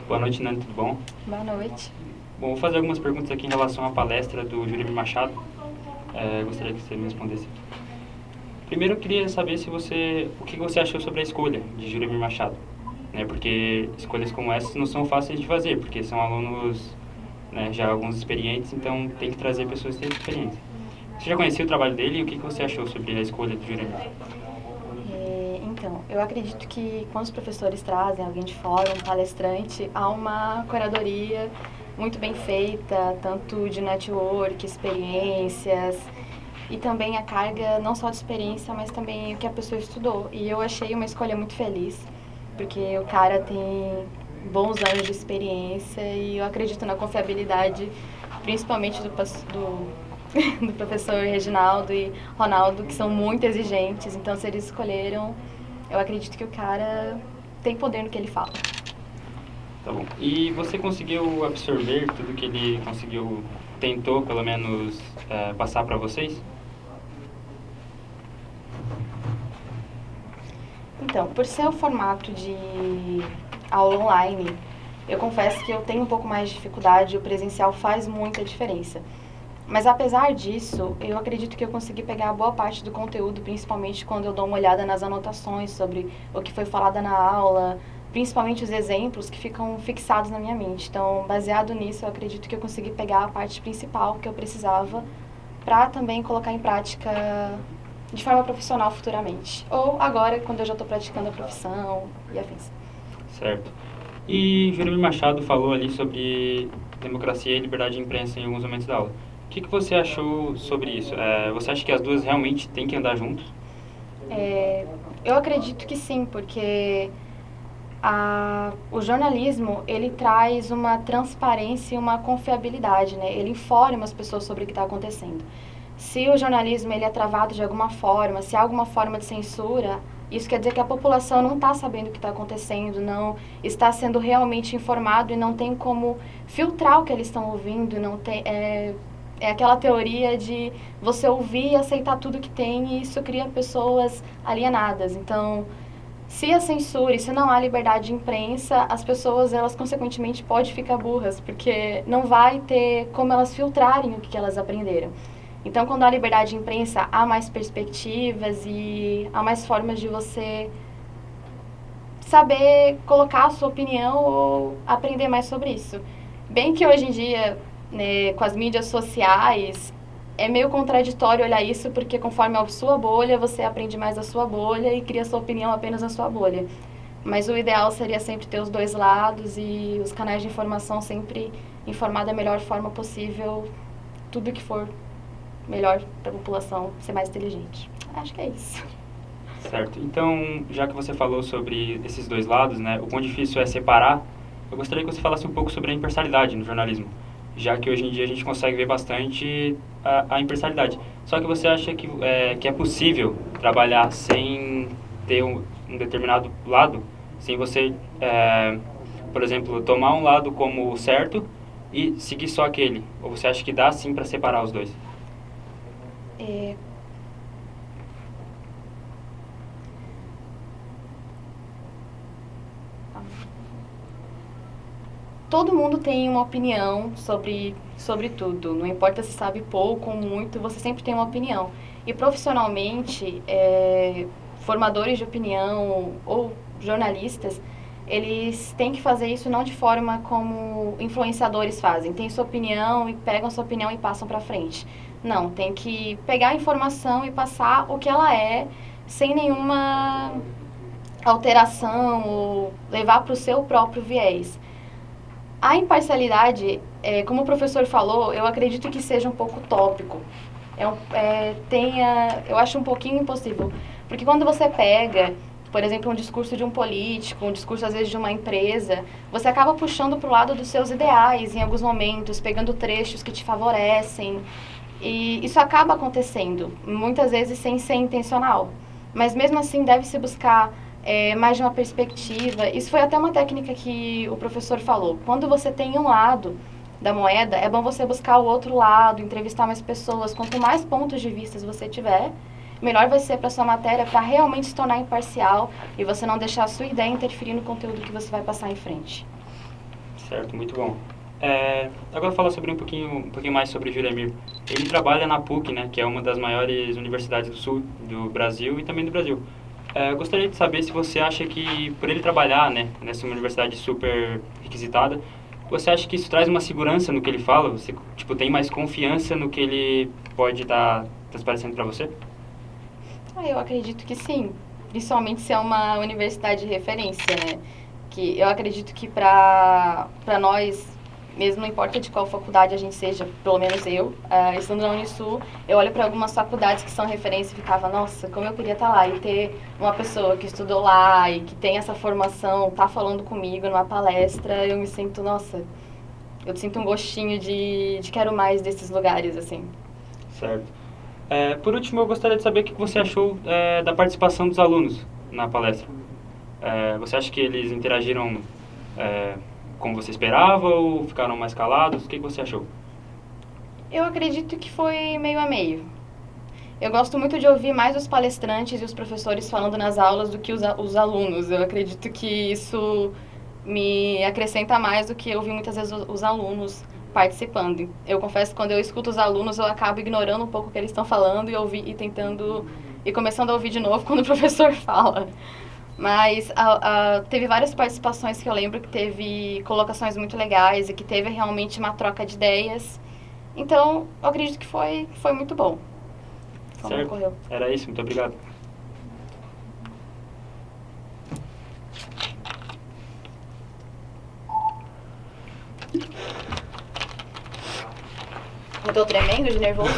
Boa noite, Nani, tudo bom? Boa noite. Bom, vou fazer algumas perguntas aqui em relação à palestra do Juremir Machado. Gostaria que você me respondesse. Primeiro, eu queria saber o que você achou sobre a escolha de Juremir Machado, né? Porque escolhas como essas não são fáceis de fazer, porque são alunos, né, já alguns experientes, então tem que trazer pessoas que têm experiência. Você já conhecia o trabalho dele e o que você achou sobre a escolha do Juremir? Então, eu acredito que quando os professores trazem alguém de fora, um palestrante, há uma curadoria muito bem feita, tanto de network, experiências, e também a carga não só de experiência, mas também o que a pessoa estudou. E eu achei uma escolha muito feliz, porque o cara tem bons anos de experiência e eu acredito na confiabilidade, principalmente do professor Reginaldo e Ronaldo, que são muito exigentes. Então, se eles escolheram, eu acredito que o cara tem poder no que ele fala. Tá bom. E você conseguiu absorver tudo que ele tentou pelo menos passar para vocês? Então, por ser o formato de aula online, eu confesso que eu tenho um pouco mais de dificuldade, o presencial faz muita diferença. Mas apesar disso, eu acredito que eu consegui pegar boa parte do conteúdo, principalmente quando eu dou uma olhada nas anotações sobre o que foi falado na aula, principalmente os exemplos que ficam fixados na minha mente. Então, baseado nisso, eu acredito que eu consegui pegar a parte principal que eu precisava para também colocar em prática de forma profissional futuramente. Ou agora, quando eu já estou praticando a profissão e afins. Certo. E Juremir Machado falou ali sobre democracia e liberdade de imprensa em alguns momentos da aula. O que você achou sobre isso? Você acha que as duas realmente têm que andar juntos? Eu acredito que sim, porque o jornalismo, ele traz uma transparência e uma confiabilidade, né? Ele informa as pessoas sobre o que está acontecendo. Se o jornalismo ele é travado de alguma forma, se há alguma forma de censura, isso quer dizer que a população não está sabendo o que está acontecendo, não está sendo realmente informado e não tem como filtrar o que eles estão ouvindo, não tem, é aquela teoria de você ouvir e aceitar tudo que tem e isso cria pessoas alienadas. Então, se a censura e se não há liberdade de imprensa, as pessoas, elas consequentemente podem ficar burras, porque não vai ter como elas filtrarem o que elas aprenderam. Então, quando há liberdade de imprensa, há mais perspectivas e há mais formas de você saber colocar a sua opinião ou aprender mais sobre isso. Bem que hoje em dia, né, com as mídias sociais, é meio contraditório olhar isso, porque conforme a sua bolha, você aprende mais da sua bolha e cria sua opinião apenas na sua bolha. Mas o ideal seria sempre ter os dois lados e os canais de informação sempre informar da melhor forma possível tudo que for melhor para a população ser mais inteligente. Acho que é isso. Certo. Então, já que você falou sobre esses dois lados, né, o quão difícil é separar, eu gostaria que você falasse um pouco sobre a imparcialidade no jornalismo, já que hoje em dia a gente consegue ver bastante a imparcialidade. Só que você acha que é possível trabalhar sem ter um determinado lado, sem você, por exemplo, tomar um lado como certo e seguir só aquele? Ou você acha que dá sim para separar os dois? Todo mundo tem uma opinião sobre tudo. Não importa se sabe pouco ou muito, você sempre tem uma opinião. E profissionalmente, formadores de opinião ou jornalistas, eles têm que fazer isso não de forma como influenciadores fazem. Tem sua opinião e pegam sua opinião e passam para frente. Não, tem que pegar a informação e passar o que ela é, sem nenhuma alteração ou levar para o seu próprio viés. A imparcialidade, como o professor falou, eu acredito que seja um pouco utópico. Eu acho um pouquinho impossível. Porque quando você pega, por exemplo, um discurso de um político, um discurso às vezes de uma empresa, você acaba puxando para o lado dos seus ideais em alguns momentos, pegando trechos que te favorecem. E isso acaba acontecendo, muitas vezes sem ser intencional. Mas mesmo assim deve-se buscar mais de uma perspectiva. Isso foi até uma técnica que o professor falou. Quando você tem um lado da moeda, é bom você buscar o outro lado, entrevistar mais pessoas. Quanto mais pontos de vista você tiver, melhor vai ser para sua matéria, para realmente se tornar imparcial e você não deixar a sua ideia interferir no conteúdo que você vai passar em frente. Certo, muito bom. Agora falar sobre um pouquinho mais sobre Juremir. Ele trabalha na PUC, né, que é uma das maiores universidades do sul do Brasil e também do Brasil. Eu gostaria de saber se você acha que, por ele trabalhar, né, nessa universidade super requisitada, você acha que isso traz uma segurança no que ele fala? Você, tipo, tem mais confiança no que ele pode estar transparecendo para você? Eu acredito que sim, principalmente se é uma universidade de referência, né? Que eu acredito que para nós, mesmo não importa de qual faculdade a gente seja, pelo menos eu, estando na Unisul, eu olho para algumas faculdades que são referência e ficava, nossa, como eu queria estar lá e ter uma pessoa que estudou lá e que tem essa formação, tá falando comigo numa palestra, eu me sinto, nossa, eu sinto um gostinho de quero mais desses lugares, assim. Certo. Por último, eu gostaria de saber o que você achou da participação dos alunos na palestra. Você acha que eles interagiram como você esperava ou ficaram mais calados? O que você achou? Eu acredito que foi meio a meio. Eu gosto muito de ouvir mais os palestrantes e os professores falando nas aulas do que os alunos. Eu acredito que isso me acrescenta mais do que ouvir muitas vezes os alunos participando. Eu confesso que quando eu escuto os alunos, eu acabo ignorando um pouco o que eles estão falando e tentando e começando a ouvir de novo quando o professor fala. Mas teve várias participações que eu lembro que teve colocações muito legais e que teve realmente uma troca de ideias. Então, eu acredito que foi muito bom. Como Certo. ocorreu. Era isso, muito obrigado. Eu tô tremendo de nervoso.